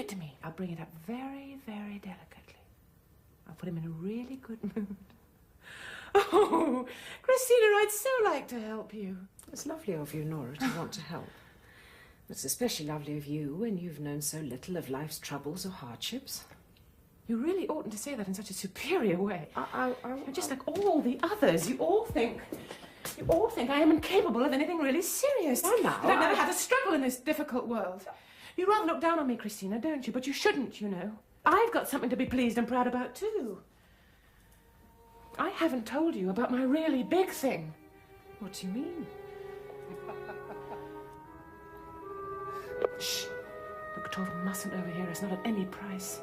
it to me. I'll bring it up very, very delicately. I'll put him in a really good mood. Oh, Christina, I'd so like to help you. It's lovely of you, Nora, to want to help. It's especially lovely of you when you've known so little of life's troubles or hardships. You really oughtn't to say that in such a superior way. You're just like all the others. You all think I am incapable of anything really serious. Oh, no. That I've never had a struggle in this difficult world. You rather look down on me, Christina, don't you? But you shouldn't, you know. I've got something to be pleased and proud about, too. I haven't told you about my really big thing. What do you mean? Shh. Look, Torvald mustn't overhear us, not at any price.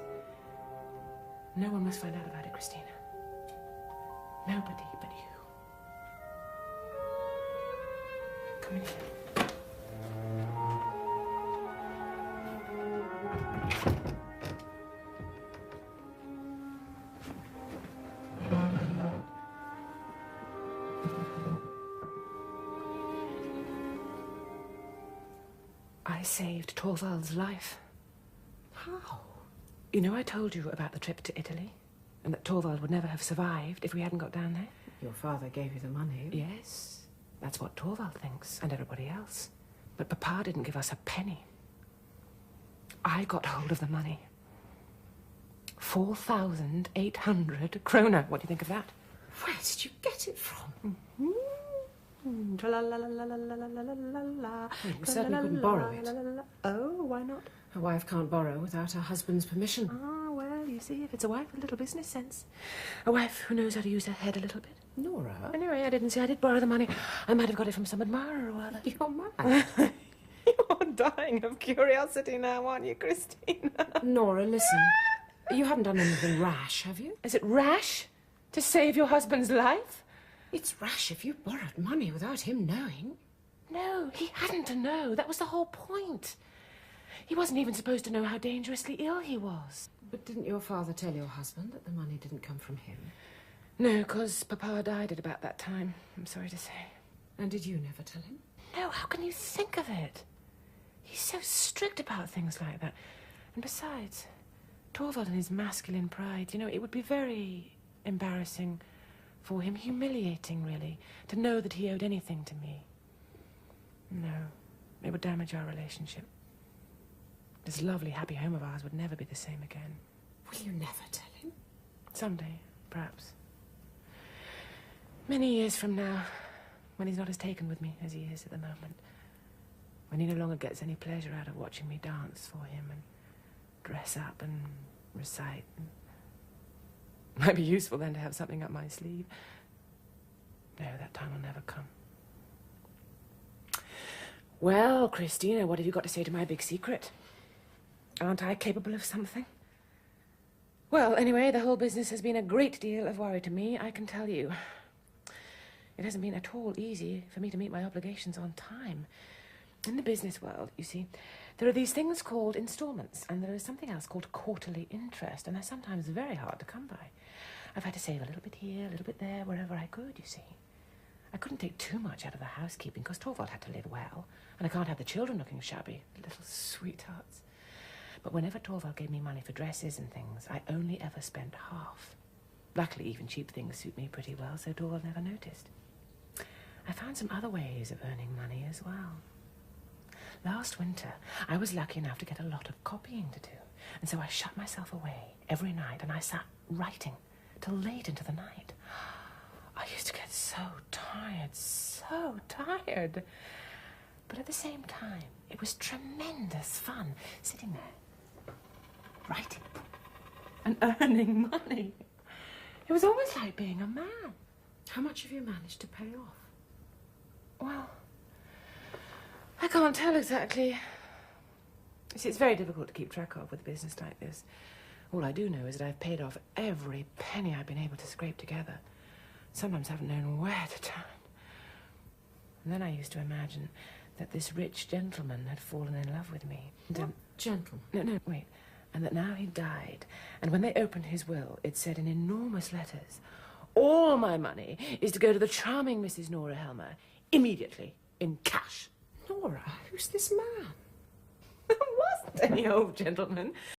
No one must find out about it, Christina. Nobody but you. Come in here. I saved Torvald's life. How? You know I told you about the trip to Italy? And that Torvald would never have survived if we hadn't got down there? Your father gave you the money. Yes. That's what Torvald thinks, and everybody else. But Papa didn't give us a penny. I got hold of the money. 4,800 krona. What do you think of that? Where did you get it from? Tra-la-la-la-la-la-la-la-la-la. You certainly couldn't borrow it. Oh, why not? A wife can't borrow without her husband's permission. Ah, well, you see, if it's a wife with a little business sense. A wife who knows how to use her head a little bit. Nora? Anyway, I didn't see. I did borrow the money. I might have got it from some admirer or other. You're mad. You're dying of curiosity now, aren't you, Christina? Nora, listen. You haven't done anything rash, have you? Is it rash to save your husband's life? It's rash if you borrowed money without him knowing. No, he hadn't to know. That was the whole point. He wasn't even supposed to know how dangerously ill he was. But didn't your father tell your husband that the money didn't come from him? No, because Papa died at about that time, I'm sorry to say. And did you never tell him? No, how can you think of it? He's so strict about things like that. And besides, Torvald and his masculine pride, you know, it would be very embarrassing for him, humiliating, really, to know that he owed anything to me. No, it would damage our relationship. This lovely, happy home of ours would never be the same again. Will you never tell him? Someday, perhaps. Many years from now, when he's not as taken with me as he is at the moment. When he no longer gets any pleasure out of watching me dance for him and dress up and recite. Might be useful then to have something up my sleeve. No, that time will never come. Well, Christina, what have you got to say to my big secret? Aren't I capable of something? Well, anyway, the whole business has been a great deal of worry to me, I can tell you. It hasn't been at all easy for me to meet my obligations on time. In the business world, you see, there are these things called installments, and there is something else called quarterly interest, and they're sometimes very hard to come by. I've had to save a little bit here, a little bit there, wherever I could, you see. I couldn't take too much out of the housekeeping, because Torvald had to live well, and I can't have the children looking shabby, little sweethearts. But whenever Torvald gave me money for dresses and things, I only ever spent half. Luckily, even cheap things suit me pretty well, so Torvald never noticed. I found some other ways of earning money as well. Last winter, I was lucky enough to get a lot of copying to do, and so I shut myself away every night, and I sat writing till late into the night. I used to get so tired. But at the same time, it was tremendous fun sitting there, writing and earning money. It was almost like being a man. How much have you managed to pay off? Well, I can't tell exactly. You see, it's very difficult to keep track of with a business like this. All I do know is that I've paid off every penny I've been able to scrape together. Sometimes haven't known where to turn. And then I used to imagine that this rich gentleman had fallen in love with me. What gentleman? No, wait. And that now he'd died. And when they opened his will, it said in enormous letters, all my money is to go to the charming Mrs. Nora Helmer, immediately, in cash. Nora, who's this man? It wasn't any old gentleman.